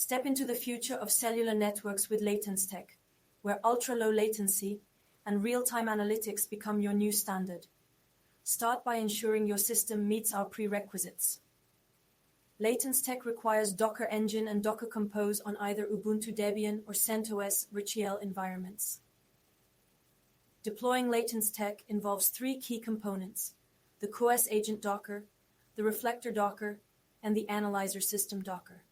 Step into the future of cellular networks with LatenceTech, where ultra-low latency and real-time analytics become your new standard. Start by ensuring your system meets our prerequisites. LatenceTech requires Docker Engine and Docker Compose on either Ubuntu Debian or CentOS RHEL environments. Deploying LatenceTech involves three key components: the CoS agent Docker, the Reflector Docker, and the Analyzer System Docker.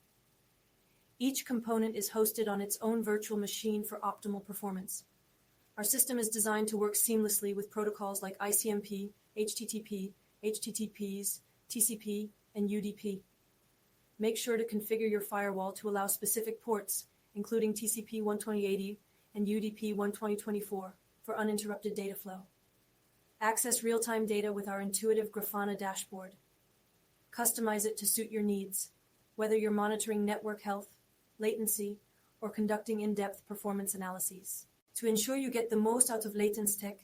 Each component is hosted on its own virtual machine for optimal performance. Our system is designed to work seamlessly with protocols like ICMP, HTTP, HTTPs, TCP, and UDP. Make sure to configure your firewall to allow specific ports, including TCP 12080 and UDP 12024, for uninterrupted data flow. Access real-time data with our intuitive Grafana dashboard. Customize it to suit your needs, whether you're monitoring network health, latency, or conducting in-depth performance analyses. To ensure you get the most out of LatenceTech,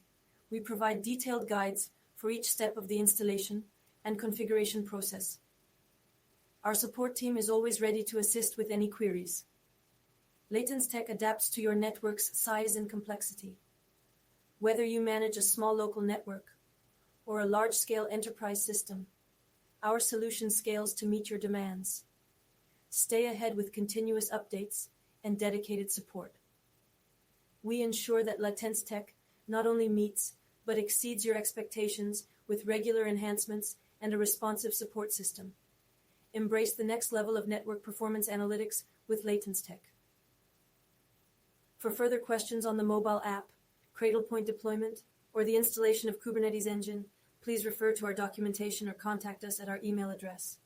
we provide detailed guides for each step of the installation and configuration process. Our support team is always ready to assist with any queries. LatenceTech adapts to your network's size and complexity. Whether you manage a small local network or a large-scale enterprise system, our solution scales to meet your demands. Stay ahead with continuous updates and dedicated support. We ensure that LatenceTech not only meets but exceeds your expectations with regular enhancements and a responsive support system. Embrace the next level of network performance analytics with LatenceTech. For further questions on the mobile app, Cradlepoint deployment, or the installation of Kubernetes Engine, please refer to our documentation or contact us at our email address.